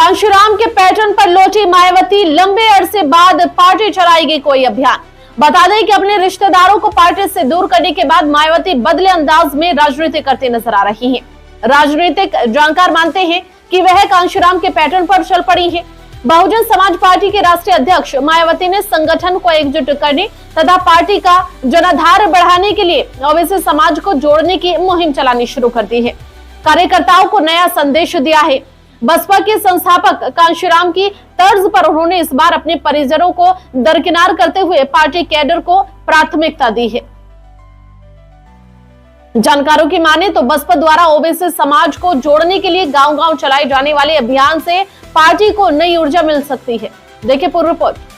कांशीराम के पैटर्न पर लौटी मायावती, लंबे अरसे बाद पार्टी चलाएगी कोई अभियान। बता दें कि अपने रिश्तेदारों को पार्टी से दूर करने के बाद मायावती बदले अंदाज में राजनीति करती नजर आ रही हैं। राजनीतिक जानकार मानते हैं कि वह कांशीराम के पैटर्न पर चल पड़ी है। बहुजन समाज पार्टी के राष्ट्रीय अध्यक्ष मायावती ने संगठन को एकजुट करने तथा पार्टी का जनाधार बढ़ाने के लिए ओबीसी समाज को जोड़ने की मुहिम चलानी शुरू कर दी है। कार्यकर्ताओं को नया संदेश दिया है। बसपा के संस्थापक कांशीराम की तर्ज पर उन्होंने इस बार अपने परिजनों को दरकिनार करते हुए पार्टी कैडर को प्राथमिकता दी है। जानकारों की माने तो बसपा द्वारा ओबीसी समाज को जोड़ने के लिए गांव-गांव चलाए जाने वाले अभियान से पार्टी को नई ऊर्जा मिल सकती है। देखिए पूरी रिपोर्ट।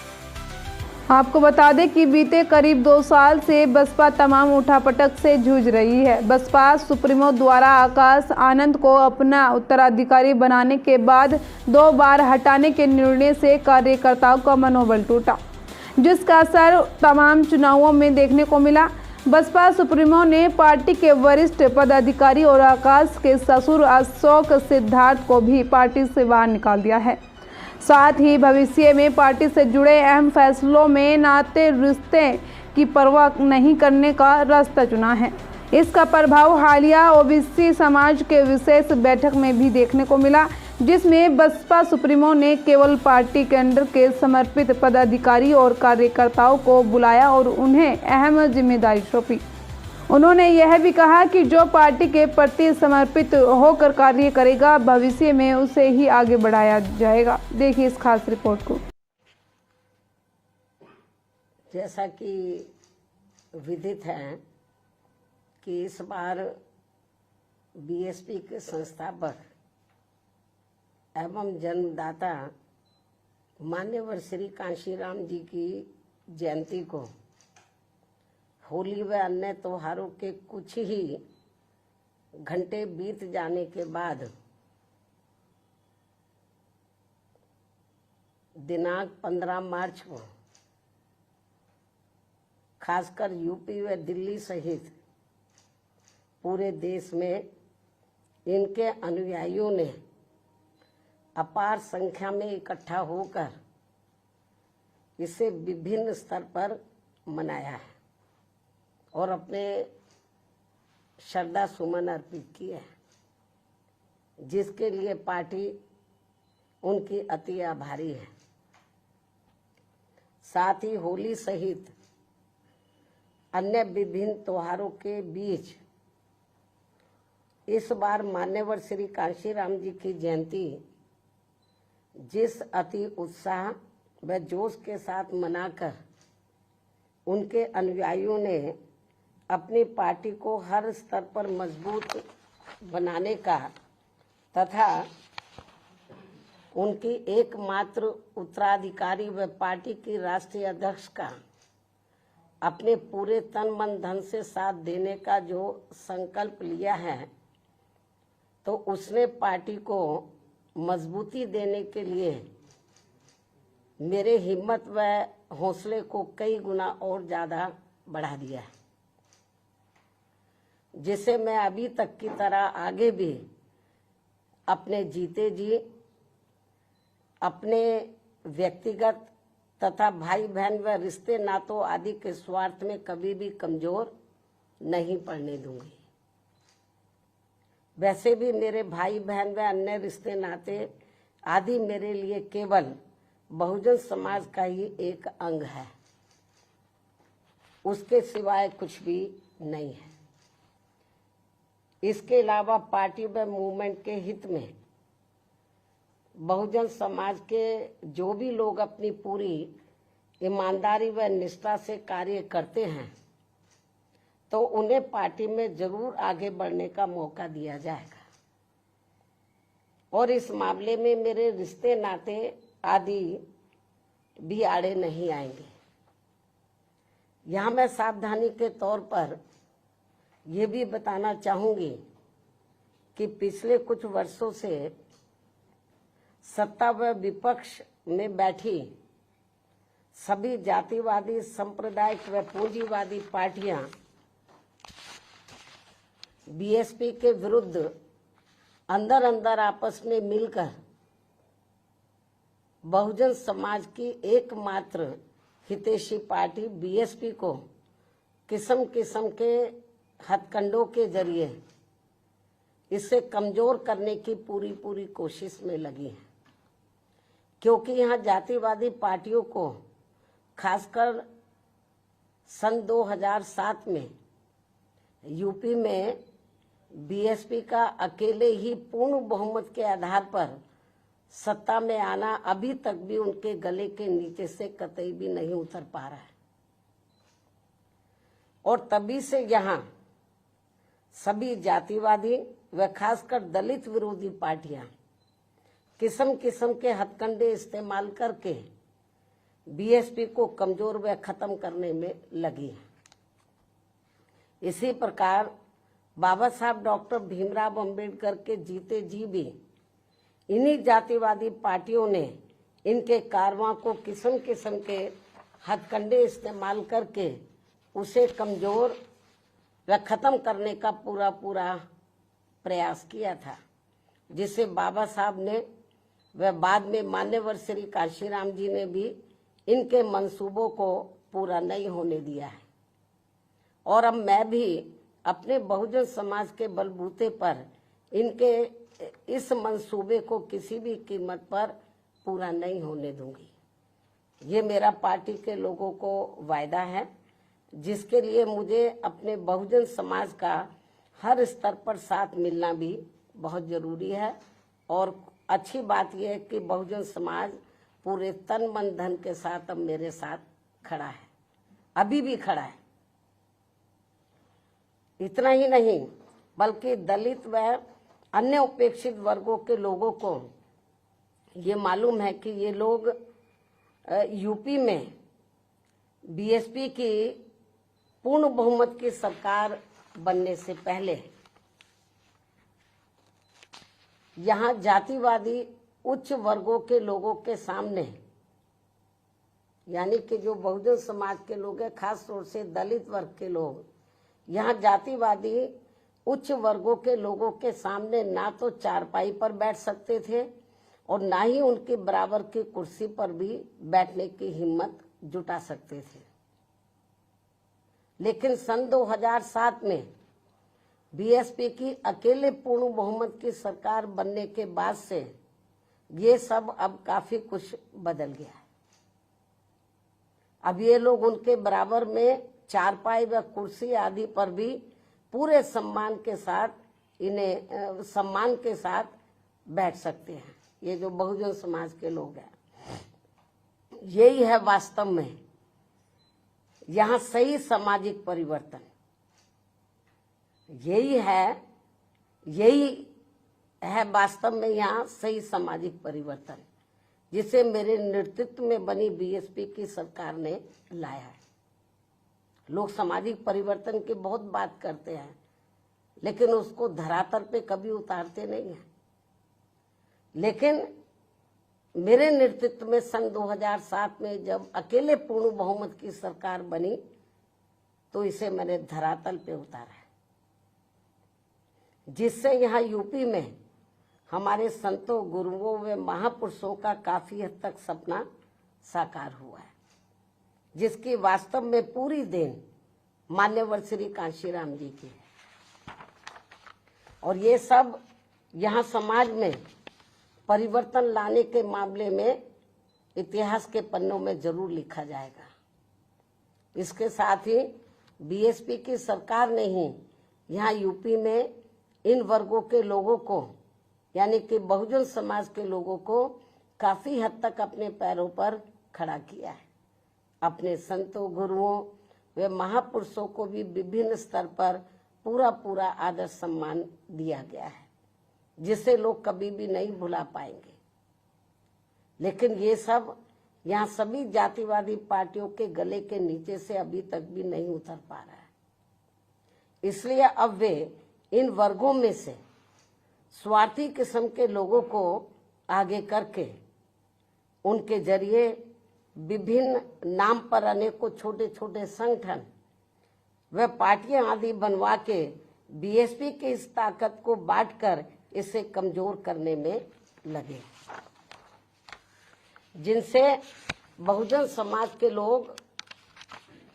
आपको बता दें कि बीते करीब 2 साल से बसपा तमाम उठापटक से जूझ रही है। बसपा सुप्रीमो द्वारा आकाश आनंद को अपना उत्तराधिकारी बनाने के बाद 2 बार हटाने के निर्णय से कार्यकर्ताओं का मनोबल टूटा, जिसका असर तमाम चुनावों में देखने को मिला। बसपा सुप्रीमो ने पार्टी के वरिष्ठ पदाधिकारी और आकाश के ससुर अशोक सिद्धार्थ को भी पार्टी से बाहर निकाल दिया है। साथ ही भविष्य में पार्टी से जुड़े अहम फैसलों में नाते रिश्ते की परवाह नहीं करने का रास्ता चुना है। इसका प्रभाव हालिया ओबीसी समाज के विशेष बैठक में भी देखने को मिला, जिसमें बसपा सुप्रीमो ने केवल पार्टी केंद्र के समर्पित पदाधिकारी और कार्यकर्ताओं को बुलाया और उन्हें अहम जिम्मेदारी सौंपी। उन्होंने यह भी कहा कि जो पार्टी के प्रति समर्पित होकर कार्य करेगा, भविष्य में उसे ही आगे बढ़ाया जाएगा। देखिए इस खास रिपोर्ट को। जैसा कि विदित है कि इस बार बीएसपी के संस्थापक एवं जन्मदाता मान्यवर श्री कांशीराम जी की जयंती को होली व अन्य त्योहारों के कुछ ही घंटे बीत जाने के बाद दिनांक 15 मार्च को खासकर यूपी व दिल्ली सहित पूरे देश में इनके अनुयायियों ने अपार संख्या में इकट्ठा होकर इसे विभिन्न स्तर पर मनाया है और अपने श्रद्धा सुमन अर्पित किए हैं, जिसके लिए पार्टी उनकी अति आभारी है। साथ ही होली सहित अन्य विभिन्न त्योहारों के बीच इस बार मान्यवर श्री कांशीराम जी की जयंती जिस अति उत्साह व जोश के साथ मनाकर उनके अनुयायियों ने अपनी पार्टी को हर स्तर पर मजबूत बनाने का तथा उनकी एकमात्र उत्तराधिकारी व पार्टी की राष्ट्रीय अध्यक्ष का अपने पूरे तन मन धन से साथ देने का जो संकल्प लिया है, तो उसने पार्टी को मजबूती देने के लिए मेरे हिम्मत व हौसले को कई गुना और ज़्यादा बढ़ा दिया है, जिसे मैं अभी तक की तरह आगे भी अपने जीते जी अपने व्यक्तिगत तथा भाई बहन व रिश्ते नातों आदि के स्वार्थ में कभी भी कमजोर नहीं पड़ने दूंगी। वैसे भी मेरे भाई बहन व अन्य रिश्ते नाते आदि मेरे लिए केवल बहुजन समाज का ही एक अंग है, उसके सिवाय कुछ भी नहीं है। इसके अलावा पार्टी व मूवमेंट के हित में बहुजन समाज के जो भी लोग अपनी पूरी ईमानदारी व निष्ठा से कार्य करते हैं, तो उन्हें पार्टी में जरूर आगे बढ़ने का मौका दिया जाएगा और इस मामले में मेरे रिश्ते नाते आदि भी आड़े नहीं आएंगे। यहाँ मैं सावधानी के तौर पर ये भी बताना चाहूंगी कि पिछले कुछ वर्षों से सत्ता व विपक्ष में बैठी सभी जातिवादी, सांप्रदायिक व पूंजीवादी पार्टियां बीएसपी के विरुद्ध अंदर अंदर आपस में मिलकर बहुजन समाज की एकमात्र हितैषी पार्टी बीएसपी को किस्म किस्म के हथकंडों के जरिए इसे कमजोर करने की पूरी पूरी कोशिश में लगी है, क्योंकि यहाँ जातिवादी पार्टियों को खासकर सन 2007 में यूपी में बीएसपी का अकेले ही पूर्ण बहुमत के आधार पर सत्ता में आना अभी तक भी उनके गले के नीचे से कतई भी नहीं उतर पा रहा है। और तभी से यहाँ सभी जातिवादी व खासकर दलित विरोधी पार्टियां किस्म किस्म के हथकंडे इस्तेमाल करके बीएसपी को कमजोर व खत्म करने में लगी है। इसी प्रकार बाबा साहब डॉक्टर भीमराव अंबेडकर के जीते जी भी इन्हीं जातिवादी पार्टियों ने इनके कारवां को किस्म किस्म के हथकंडे इस्तेमाल करके उसे कमजोर व खत्म करने का पूरा पूरा प्रयास किया था, जिसे बाबा साहब ने व बाद में मान्यवर श्री कांशीराम जी ने भी इनके मंसूबों को पूरा नहीं होने दिया है। और अब मैं भी अपने बहुजन समाज के बलबूते पर इनके इस मंसूबे को किसी भी कीमत पर पूरा नहीं होने दूंगी। ये मेरा पार्टी के लोगों को वायदा है, जिसके लिए मुझे अपने बहुजन समाज का हर स्तर पर साथ मिलना भी बहुत जरूरी है। और अच्छी बात यह है कि बहुजन समाज पूरे तन मन धन के साथ अब मेरे साथ खड़ा है, अभी भी खड़ा है। इतना ही नहीं बल्कि दलित व अन्य उपेक्षित वर्गों के लोगों को ये मालूम है कि ये लोग यूपी में बीएसपी की पूर्ण बहुमत की सरकार बनने से पहले यहाँ जातिवादी उच्च वर्गों के लोगों के सामने, यानी कि जो बहुजन समाज के लोग हैं, खास तौर से दलित वर्ग के लोग, यहाँ जातिवादी उच्च वर्गों के लोगों के सामने ना तो चारपाई पर बैठ सकते थे और ना ही उनके बराबर की कुर्सी पर भी बैठने की हिम्मत जुटा सकते थे। लेकिन सन 2007 में बीएसपी की अकेले पूर्ण बहुमत की सरकार बनने के बाद से ये सब अब काफी कुछ बदल गया है। अब ये लोग उनके बराबर में चारपाई व कुर्सी आदि पर भी पूरे सम्मान के साथ बैठ सकते हैं। ये जो बहुजन समाज के लोग हैं, यही है वास्तव में यहाँ सही सामाजिक परिवर्तन। यही है वास्तव में यहाँ सही सामाजिक परिवर्तन, जिसे मेरे नेतृत्व में बनी बीएसपी की सरकार ने लाया है। लोग सामाजिक परिवर्तन की बहुत बात करते हैं, लेकिन उसको धरातल पे कभी उतारते नहीं हैं। लेकिन मेरे नेतृत्व में सन 2007 में जब अकेले पूर्ण बहुमत की सरकार बनी, तो इसे मैंने धरातल पे उतारा है, जिससे यहाँ यूपी में हमारे संतों, गुरुओं व महापुरुषों का काफी हद तक सपना साकार हुआ है, जिसकी वास्तव में पूरी देन मान्यवर श्री कांशीराम जी की है। और ये सब यहाँ समाज में परिवर्तन लाने के मामले में इतिहास के पन्नों में जरूर लिखा जाएगा। इसके साथ ही बीएसपी की सरकार ने ही यहाँ यूपी में इन वर्गों के लोगों को, यानी कि बहुजन समाज के लोगों को काफी हद तक अपने पैरों पर खड़ा किया है। अपने संतों, गुरुओं व महापुरुषों को भी विभिन्न स्तर पर पूरा पूरा आदर सम्मान दिया गया है, जिसे लोग कभी भी नहीं भुला पाएंगे। लेकिन ये सब यहाँ सभी जातिवादी पार्टियों के गले के नीचे से अभी तक भी नहीं उतर पा रहा है। इसलिए अब वे इन वर्गों में से स्वार्थी किस्म के लोगों को आगे करके उनके जरिए विभिन्न नाम पर अनेकों छोटे छोटे संगठन व पार्टियां आदि बनवा के बीएसपी की इस ताकत को बांटकर इसे कमजोर करने में लगे। जिनसे बहुजन समाज के लोग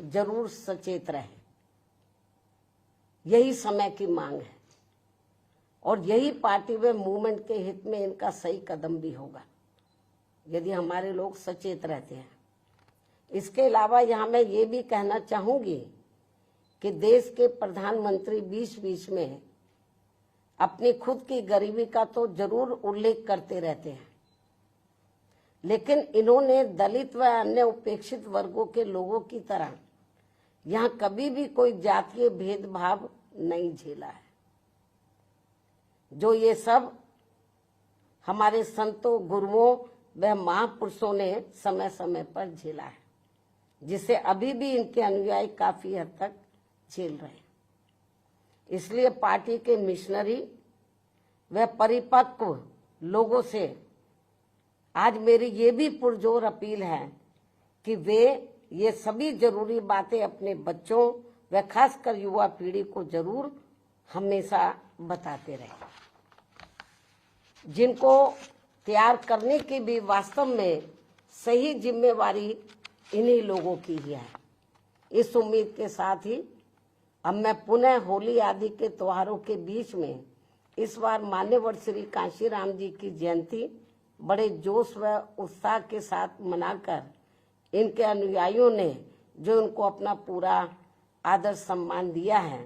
जरूर सचेत रहे। यही समय की मांग है और यही पार्टी व मूवमेंट के हित में इनका सही कदम भी होगा यदि हमारे लोग सचेत रहते हैं। इसके अलावा यहाँ मैं ये भी कहना चाहूंगी कि देश के प्रधानमंत्री बीच बीच में अपनी खुद की गरीबी का तो जरूर उल्लेख करते रहते हैं, लेकिन इन्होंने दलित व अन्य उपेक्षित वर्गों के लोगों की तरह यहाँ कभी भी कोई जातीय भेदभाव नहीं झेला है, जो ये सब हमारे संतों, गुरुओं व महापुरुषों ने समय समय पर झेला है, जिसे अभी भी इनके अनुयायी काफी हद तक झेल रहे हैं। इसलिए पार्टी के मिशनरी व परिपक्व लोगों से आज मेरी ये भी पुरजोर अपील है कि वे ये सभी जरूरी बातें अपने बच्चों व खासकर युवा पीढ़ी को जरूर हमेशा बताते रहें, जिनको तैयार करने की भी वास्तव में सही जिम्मेवारी इन्हीं लोगों की ही है। इस उम्मीद के साथ ही अब मैं पुनः होली आदि के त्योहारों के बीच में इस बार मान्यवर श्री कांशीराम जी की जयंती बड़े जोश व उत्साह के साथ मनाकर इनके अनुयायियों ने जो उनको अपना पूरा आदर सम्मान दिया है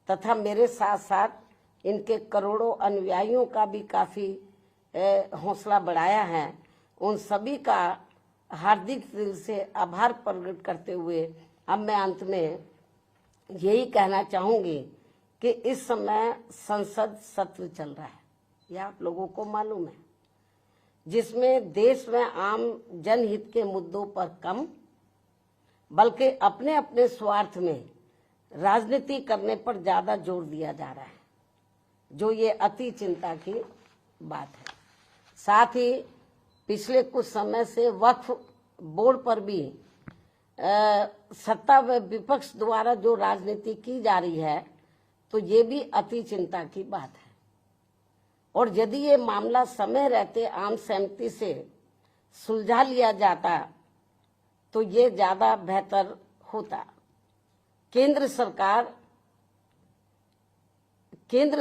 तथा मेरे साथ साथ इनके करोड़ों अनुयायियों का भी काफी हौसला बढ़ाया है, उन सभी का हार्दिक दिल से आभार प्रकट करते हुए अब मैं अंत में यही कहना चाहूंगी कि इस समय संसद सत्र चल रहा है, यह आप लोगों को मालूम है, जिसमें देश में आम जनहित के मुद्दों पर कम बल्कि अपने अपने स्वार्थ में राजनीति करने पर ज्यादा जोर दिया जा रहा है, जो ये अति चिंता की बात है। साथ ही पिछले कुछ समय से वक्फ बोर्ड पर भी सत्ता व विपक्ष द्वारा जो राजनीति की जा रही है, तो ये भी अति चिंता की बात है और यदि ये मामला समय रहते आम सहमति से सुलझा लिया जाता तो ये ज्यादा बेहतर होता। केंद्र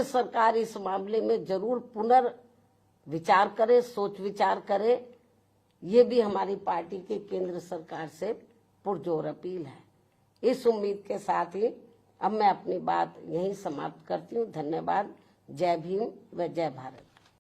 सरकार इस मामले में जरूर पुनर्विचार करे, सोच विचार करे, ये भी हमारी पार्टी की केंद्र सरकार से पुरजोर अपील है। इस उम्मीद के साथ ही अब मैं अपनी बात यहीं समाप्त करती हूँ। धन्यवाद। जय भीम व जय भारत।